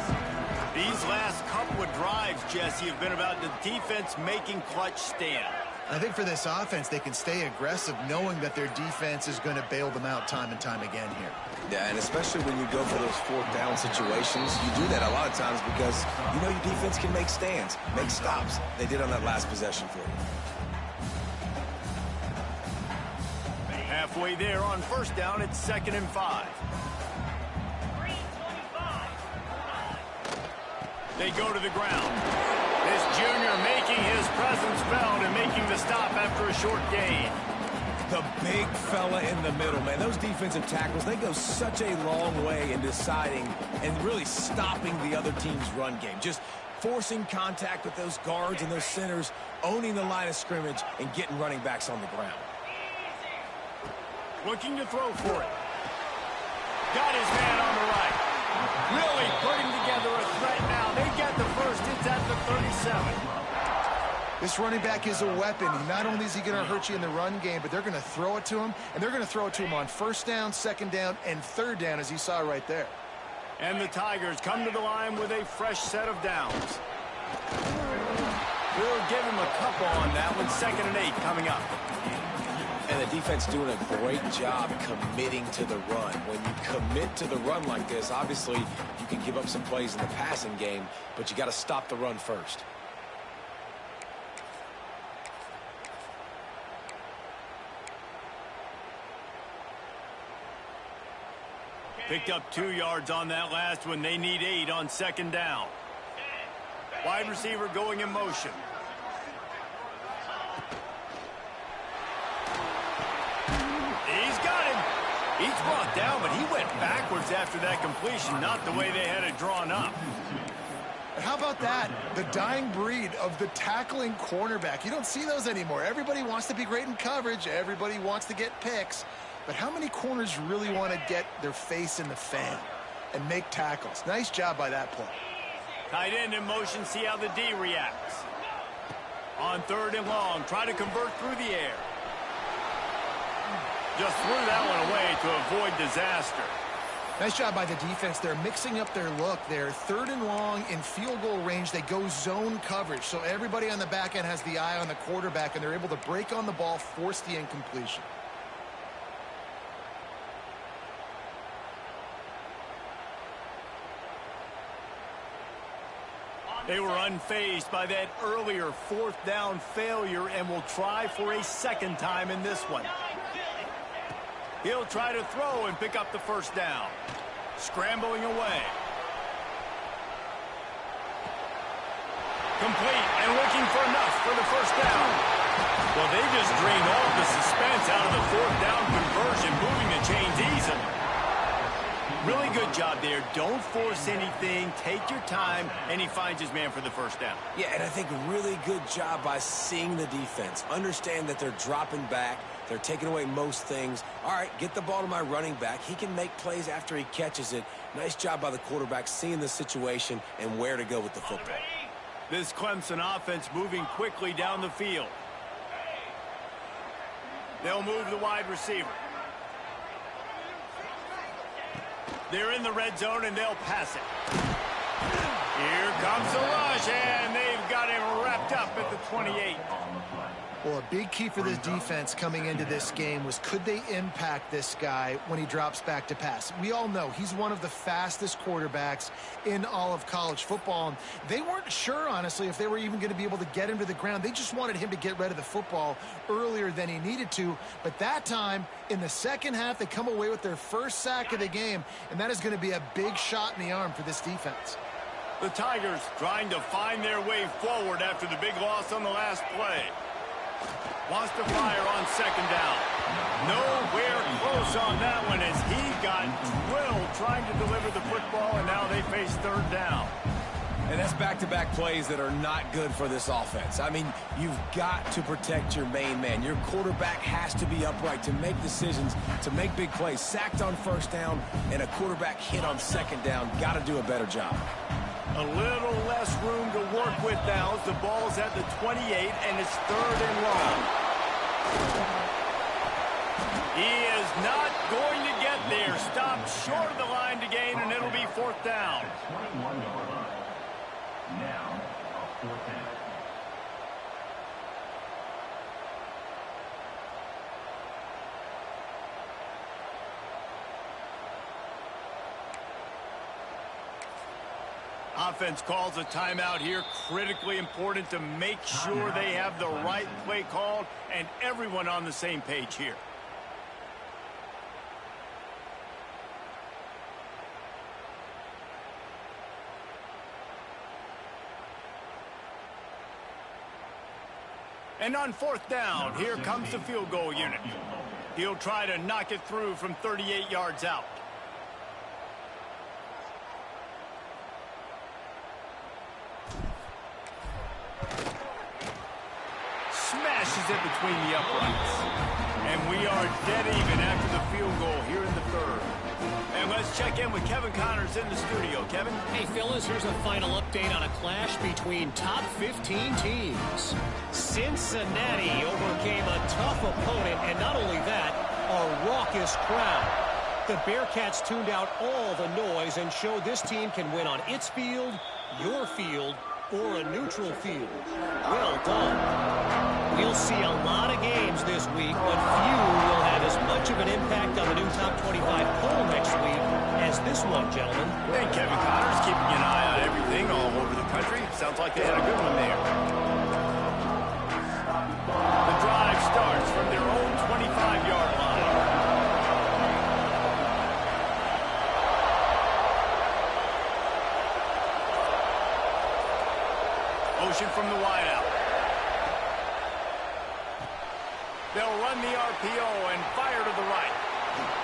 These last couple of drives, Jesse, have been about the defense making clutch stand. I think for this offense, they can stay aggressive knowing that their defense is going to bail them out time and time again here. Yeah, and especially when you go for those fourth down situations, you do that a lot of times because you know your defense can make stands, make stops. They did on that last possession for you. Halfway there on first down, it's 2nd and 5. They go to the ground. This junior making his presence felt and making the stop after a short gain. The big fella in the middle, man. Those defensive tackles, they go such a long way in deciding and really stopping the other team's run game. Just forcing contact with those guards and those centers, owning the line of scrimmage, and getting running backs on the ground. Looking to throw for it. Got his man on the right. Really putting together a threat now. They get the first. It's at the 37. This running back is a weapon. Not only is he going to hurt you in the run game, but they're going to throw it to him, and they're going to throw it to him on first down, second down, and third down, as you saw right there. And the Tigers come to the line with a fresh set of downs. We'll give him a couple on that one. 2nd and 8 coming up. And the defense doing a great job committing to the run. When you commit to the run like this, obviously you can give up some plays in the passing game, but you got to stop the run first. Picked up 2 yards on that last one. They need 8 on 2nd down. Wide receiver going in motion. He's got him. He's brought down, but he went backwards after that completion, not the way they had it drawn up. How about that? The dying breed of the tackling cornerback. You don't see those anymore. Everybody wants to be great in coverage. Everybody wants to get picks. But how many corners really want to get their face in the fan and make tackles? Nice job by that play. Tight end in motion, see how the D reacts. On 3rd and long, try to convert through the air. Just threw that one away to avoid disaster. Nice job by the defense. They're mixing up their look. They're 3rd and long in field goal range. They go zone coverage. So everybody on the back end has the eye on the quarterback, and they're able to break on the ball, force the incompletion. They were unfazed by that earlier 4th down failure and will try for a 2nd time in this one. He'll try to throw and pick up the first down. Scrambling away. Complete and looking for enough for the first down. Well, they just drained all the suspense out of the 4th down conversion, moving the chains easily. Really good job there. Don't force anything. Take your time, and he finds his man for the first down. Yeah, and I think a really good job by seeing the defense. Understand that they're dropping back. They're taking away most things. All right, get the ball to my running back. He can make plays after he catches it. Nice job by the quarterback seeing the situation and where to go with the football. This Clemson offense moving quickly down the field. They'll move the wide receiver. They're in the red zone, and they'll pass it. Here comes the rush, and they've got him wrapped up at the 28. Well, a big key for this defense coming into this game was, could they impact this guy when he drops back to pass? We all know he's one of the fastest quarterbacks in all of college football. And they weren't sure, honestly, if they were even going to be able to get him to the ground. They just wanted him to get rid of the football earlier than he needed to. But that time, in the second half, they come away with their first sack of the game, and that is going to be a big shot in the arm for this defense. The Tigers trying to find their way forward after the big loss on the last play. Wants to fire on second down. Nowhere close on that one as he got drilled trying to deliver the football, and now they face third down. And that's back-to-back plays that are not good for this offense. I mean, you've got to protect your main man. Your quarterback has to be upright to make decisions, to make big plays. Sacked on first down and a quarterback hit on second down. Got to do a better job. A little less room to work with now as the ball's at the 28, and it's third and long. He is not going to get there. Stopped short of the line to gain, and it'll be fourth down. 21-yard line. Now, a fourth down. Offense calls a timeout here. Critically important to make sure they have the right play called and everyone on the same page here. And on fourth down, here comes the field goal unit. He'll try to knock it through from 38 yards out. Smashes it between the uprights. And we are dead even after the field goal here in the third. And let's check in with Kevin Connors in the studio. Kevin? Hey, fellas, here's a final update on a clash between top 15 teams. Cincinnati overcame a tough opponent, and not only that, a raucous crowd. The Bearcats tuned out all the noise and showed this team can win on its field, your field, or a neutral field. Well done. We'll see a lot of games this week, but few will have as much of an impact on the new top 25 poll next week as this one, gentlemen. And Kevin Connors keeping an eye on everything all over the country. Sounds like they had a good one there. The drive starts from their own 25-yard line. Motion from the wideout. They'll run the RPO and fire to the right.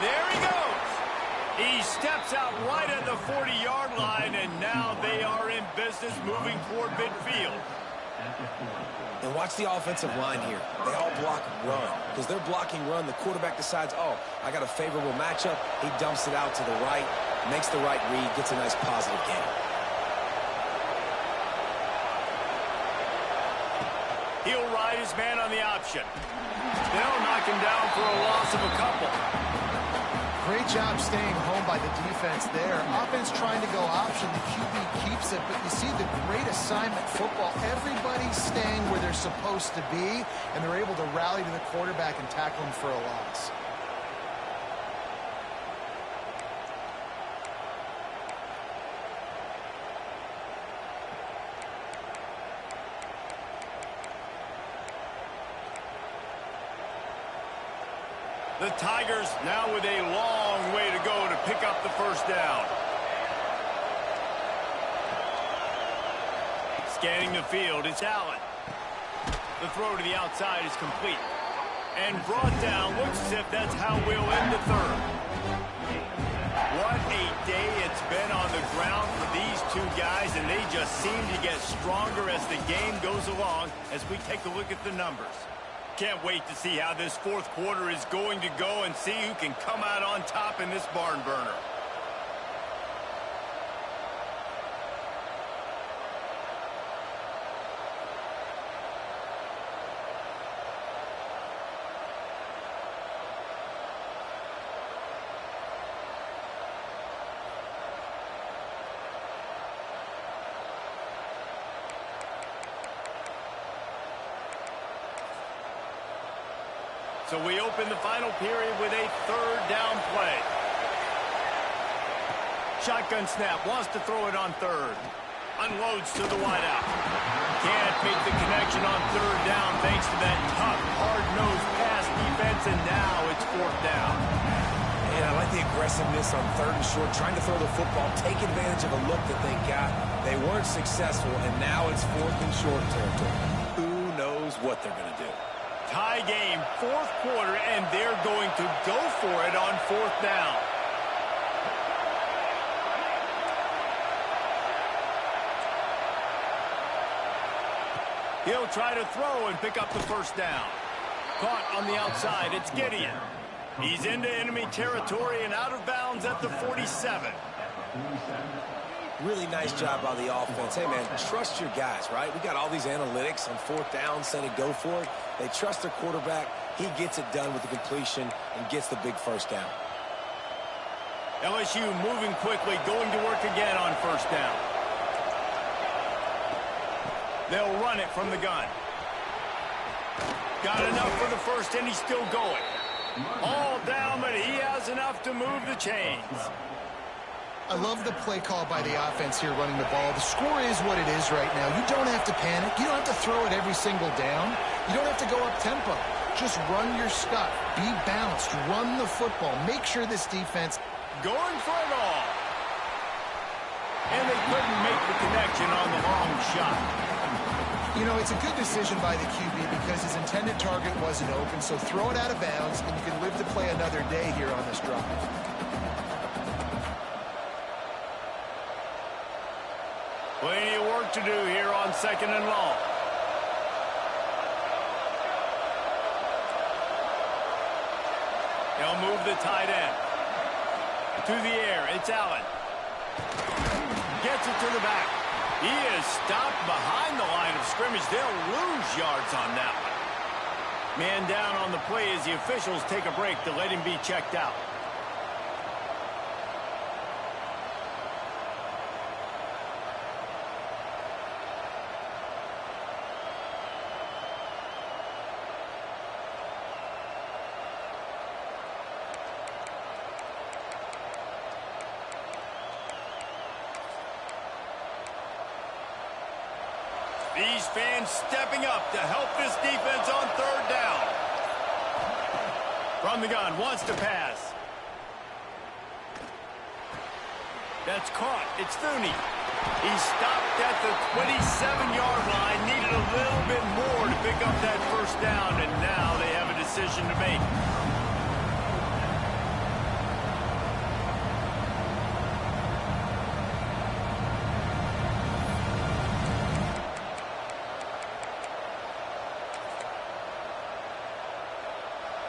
There he goes. He steps out right at the 40-yard line, and now they are in business moving toward midfield. And watch the offensive line here. They all block run. Because they're blocking run, the quarterback decides, oh, I got a favorable matchup. He dumps it out to the right, makes the right read, gets a nice positive gain. He'll ride his man on the option. They'll knock him down for a loss of a couple. Great job staying home by the defense there. Offense trying to go option. The QB keeps it, but you see the great assignment football. Everybody's staying where they're supposed to be, and they're able to rally to the quarterback and tackle him for a loss. The Tigers now with a long way to go to pick up the first down. Scanning the field, it's Allen. The throw to the outside is complete. And brought down, looks as if that's how we'll end the third. What a day it's been on the ground for these two guys, and they just seem to get stronger as the game goes along as we take a look at the numbers. Can't wait to see how this fourth quarter is going to go and see who can come out on top in this barn burner. So we open the final period with a third down play. Shotgun snap, wants to throw it on third. Unloads to the wideout. Can't make the connection on third down thanks to that tough, hard-nosed pass defense, and now it's fourth down. And I like the aggressiveness on third and short, trying to throw the football, take advantage of a look that they got. They weren't successful, and now it's fourth and short territory. Who knows what they're going to do? Tie game, fourth quarter, and they're going to go for it on fourth down. He'll try to throw and pick up the first down. Caught on the outside, it's Gideon. He's into enemy territory and out of bounds at the 47. Really nice job by the offense. Hey, man, trust your guys, right? We got all these analytics on fourth down, set it, go for it. They trust their quarterback. He gets it done with the completion and gets the big first down. LSU moving quickly, going to work again on first down. They'll run it from the gun. Got enough for the first, and he's still going. All down, but he has enough to move the chains. I love the play call by the offense here running the ball. The score is what it is right now. You don't have to panic. You don't have to throw it every single down. You don't have to go up tempo. Just run your stuff. Be balanced. Run the football. Make sure this defense going for it all. And they couldn't make the connection on the long shot. You know, it's a good decision by the QB because his intended target wasn't open, so throw it out of bounds, and you can live to play another day here on this drive. Plenty of work to do here on second and long. They'll move the tight end. To the air, it's Allen. Gets it to the back. He is stopped behind the line of scrimmage. They'll lose yards on that one. Man down on the play as the officials take a break to let him be checked out. These fans stepping up to help this defense on third down. From the gun, wants to pass. That's caught. It's Thuney. He stopped at the 27-yard line, needed a little bit more to pick up that first down, and now they have a decision to make.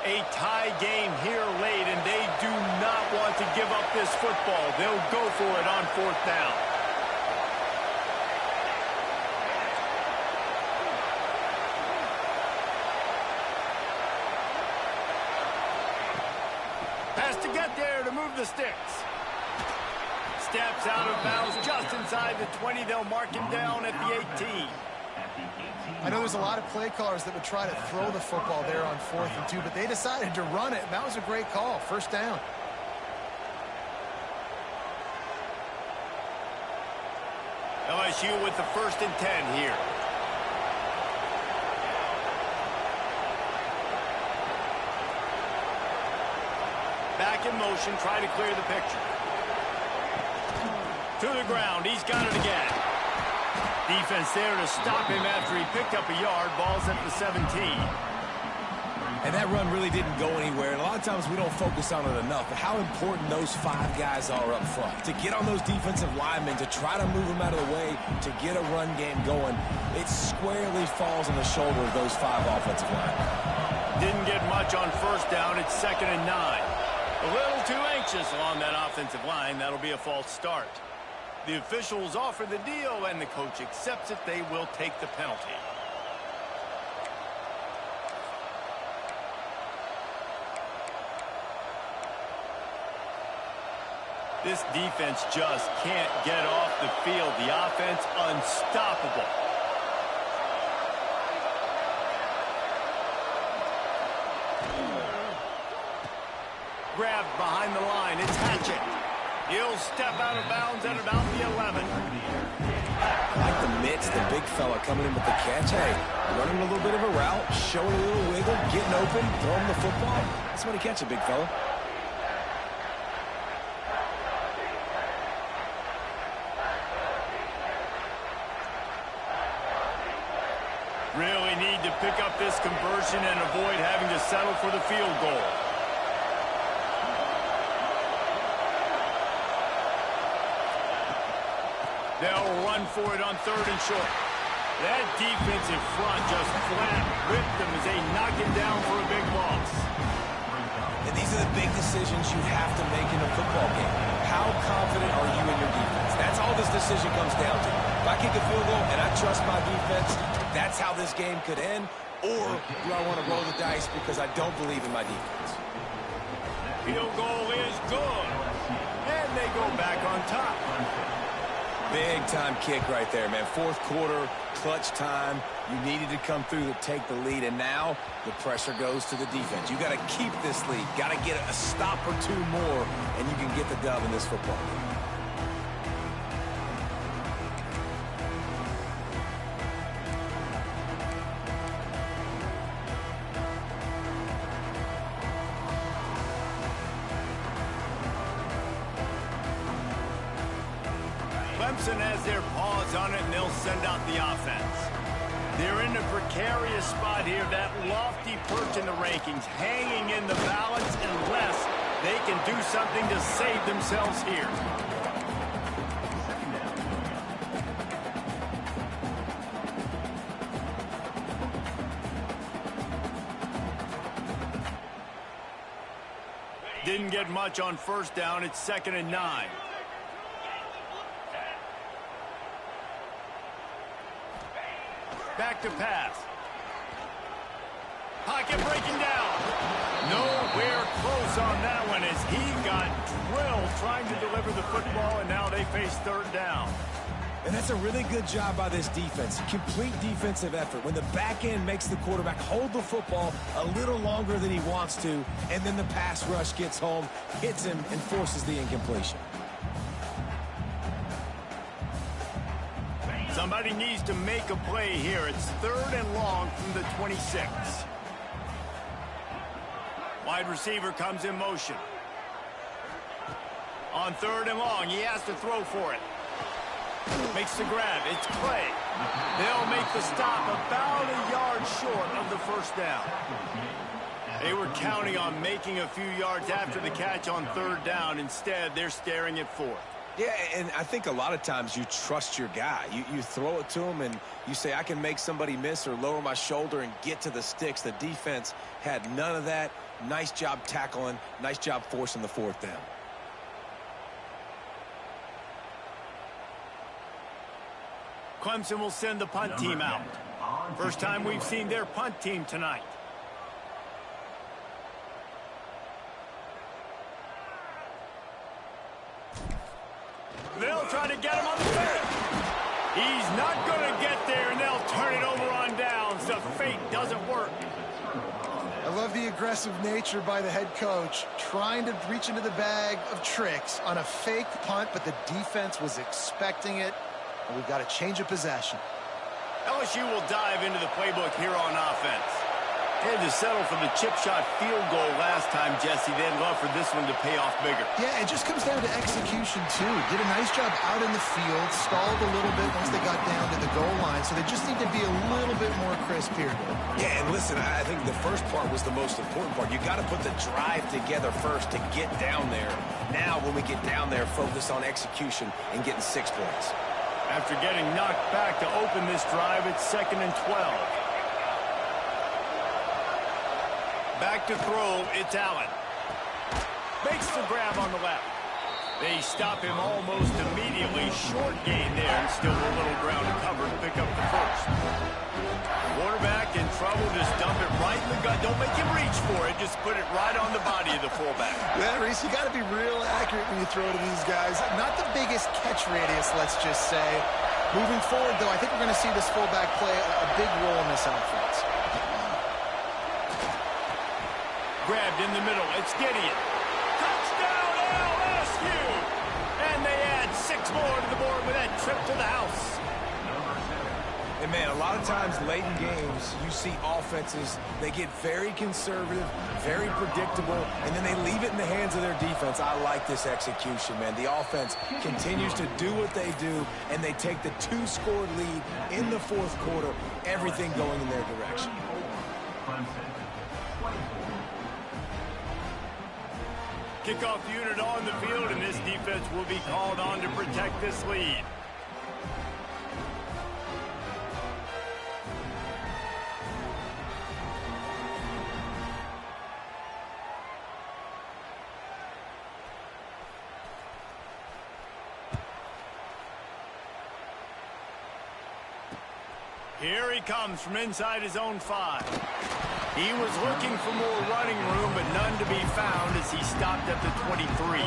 A tie game here late, and they do not want to give up this football. They'll go for it on fourth down. Has to get there to move the sticks. Steps out of bounds just inside the 20. They'll mark him down at the 18. I know there's a lot of play callers that would try to throw the football there on 4th and 2, but they decided to run it, and that was a great call. First down. LSU with the 1st and 10 here. Back in motion, trying to clear the picture. To the ground, he's got it again. Defense there to stop him after he picked up a yard. Ball's at the 17. And that run really didn't go anywhere. And a lot of times we don't focus on it enough. But how important those 5 guys are up front. To get on those defensive linemen, to try to move them out of the way, to get a run game going, it squarely falls on the shoulder of those 5 offensive linemen. Didn't get much on first down. It's 2nd and 9. A little too anxious along that offensive line. That'll be a false start. The officials offer the deal, and the coach accepts it. They will take the penalty. This defense just can't get off the field. The offense unstoppable. grabbed behind the line. It's Hatchett. He'll step out of bounds at about the 11. I like the mitts, the big fella coming in with the catch. Hey, running a little bit of a route, showing a little wiggle, getting open, throwing the football. That's what he catch it, big fella. Really need to pick up this conversion and avoid having to settle for the field goal. They'll run for it on 3rd and short. That defensive front just flat ripped them as they knock him down for a big loss. And these are the big decisions you have to make in a football game. How confident are you in your defense? That's all this decision comes down to. If I kick a field goal and I trust my defense, that's how this game could end. Or do I want to roll the dice because I don't believe in my defense? Field goal is good. And they go back on top. Big time kick right there, man. 4th quarter, clutch time. You needed to come through to take the lead, and now the pressure goes to the defense. You got to keep this lead. Got to get a stop or two more, and you can get the dub in this football game. Clemson has their paws on it, and they'll send out the offense. They're in a precarious spot here, that lofty perch in the rankings, hanging in the balance unless they can do something to save themselves here. Didn't get much on 1st down. It's 2nd and 9. Back to pass. Pocket breaking down. Nowhere close on that one as he got drilled trying to deliver the football, and now they face 3rd down. And that's a really good job by this defense. Complete defensive effort. When the back end makes the quarterback hold the football a little longer than he wants to, and then the pass rush gets home, hits him, and forces the incompletion. Somebody needs to make a play here. It's 3rd and long from the 26. Wide receiver comes in motion. On 3rd and long, he has to throw for it. Makes the grab. It's Clay. They'll make the stop about a yard short of the 1st down. They were counting on making a few yards after the catch on 3rd down. Instead, they're staring at 4th. Yeah, and I think a lot of times you trust your guy. You throw it to him and you say, I can make somebody miss or lower my shoulder and get to the sticks. The defense had none of that. Nice job tackling. Nice job forcing the 4th down. Clemson will send the punt team out. First time we've seen their punt team tonight. They'll try to get him on the fence. He's not going to get there, and they'll turn it over on downs. The fake doesn't work. I love the aggressive nature by the head coach, trying to reach into the bag of tricks on a fake punt, but the defense was expecting it, and we've got a change of possession. LSU will dive into the playbook here on offense. They had to settle for the chip shot field goal last time, Jesse. They'd love for this one to pay off bigger. Yeah, it just comes down to execution, too. Did a nice job out in the field, stalled a little bit once they got down to the goal line, so they just need to be a little bit more crisp here. Yeah, and listen, I think the first part was the most important part. You got to put the drive together first to get down there. Now, when we get down there, focus on execution and getting 6 points. After getting knocked back to open this drive, it's 2nd and 12. Back to throw, it's Allen. Makes the grab on the left. They stop him almost immediately. Short gain there, and still a little ground to cover to pick up the 1st. Quarterback in trouble, just dump it right in the gut. Don't make him reach for it, just put it right on the body of the fullback. Yeah, Reese, you got to be real accurate when you throw to these guys. Not the biggest catch radius, let's just say. Moving forward, though, I think we're going to see this fullback play a big role in this offense. Grabbed in the middle. It's Gideon. And, man, a lot of times late in games, you see offenses, they get very conservative, very predictable, and then they leave it in the hands of their defense. I like this execution, man. The offense continues to do what they do, and they take the 2-score lead in the fourth quarter, everything going in their direction. Kickoff unit on the field, and this defense will be called on to protect this lead. Here he comes from inside his own 5. He was looking for more running room, but none to be found as he stopped at the 23.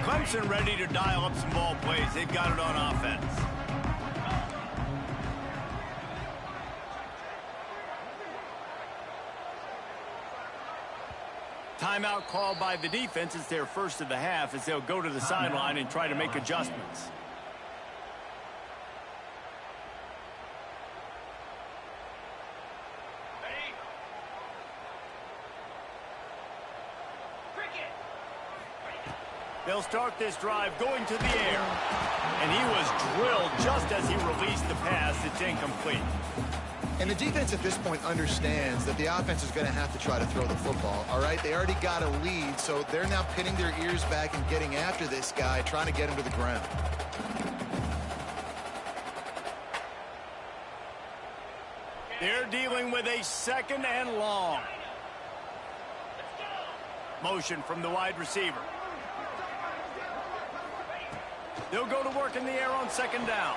Clemson ready to dial up some ball plays. They've got it on offense. Timeout called by the defense. It's their first of the half as they'll go to the sideline and try to make adjustments. They'll start this drive going to the air. And he was drilled just as he released the pass. It's incomplete. And the defense at this point understands that the offense is going to have to try to throw the football, all right? They already got a lead, so they're now pinning their ears back and getting after this guy, trying to get him to the ground. They're dealing with a 2nd and long. Motion from the wide receiver. They'll go to work in the air on 2nd down.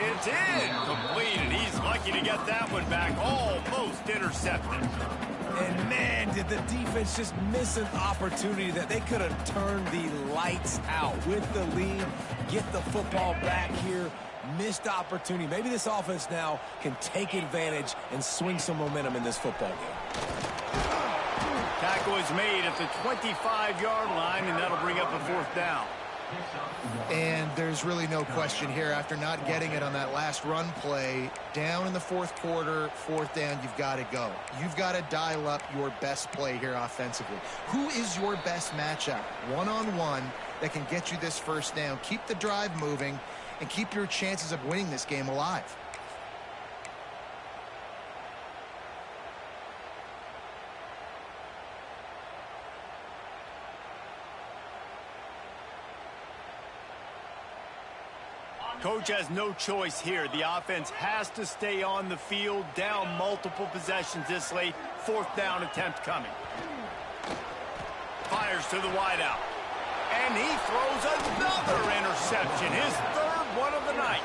It's incomplete, and he's lucky to get that one back. Almost intercepted. And, man, did the defense just miss an opportunity that they could have turned the lights out with the lead, get the football back here. Missed opportunity. Maybe this offense now can take advantage and swing some momentum in this football game. Tackle is made at the 25-yard line, and that'll bring up a 4th down. And there's really no question here. After not getting it on that last run play, down in the fourth quarter, 4th down, you've got to go. You've got to dial up your best play here offensively. Who is your best matchup, one-on-one, that can get you this 1st down? Keep the drive moving and keep your chances of winning this game alive. Coach has no choice here. The offense has to stay on the field, down multiple possessions this late. 4th down attempt coming. Fires to the wideout. And he throws another interception, his 3rd one of the night.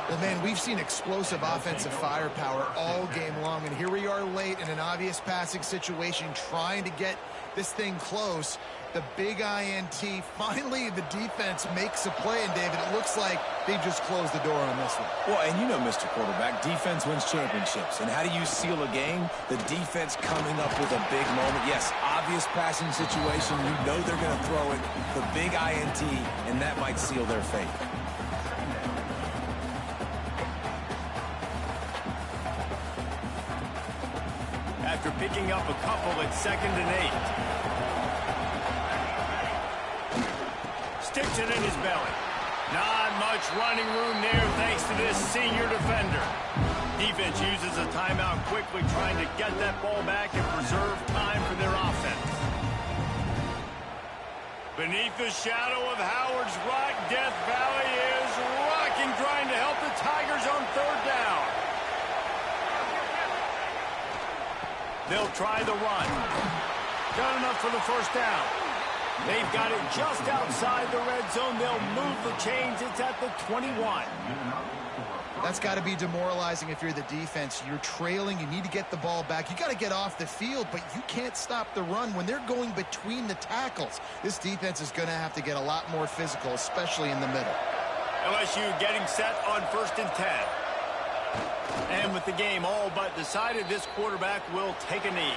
Well, man, we've seen explosive offensive firepower all game long, and here we are late in an obvious passing situation trying to get this thing close. The big INT. Finally, the defense makes a play, and, David, it looks like they've just closed the door on this one. Well, and you know, Mr. Quarterback, defense wins championships. And how do you seal a game? The defense coming up with a big moment. Yes, obvious passing situation. You know they're going to throw it. The big INT, and that might seal their fate. After picking up a couple at 2nd and 8. Sticks it in his belly. Not much running room there thanks to this senior defender. Defense uses a timeout quickly, trying to get that ball back and preserve time for their offense. Beneath the shadow of Howard's Rock, Death Valley is rocking, trying to help the Tigers on 3rd down. They'll try the run. Got enough for the 1st down. They've got it just outside the red zone. They'll move the chains. It's at the 21. That's got to be demoralizing if you're the defense. You're trailing. You need to get the ball back. You got to get off the field, but you can't stop the run when they're going between the tackles. This defense is going to have to get a lot more physical, especially in the middle. LSU getting set on 1st and 10. And with the game all but decided, this quarterback will take a knee.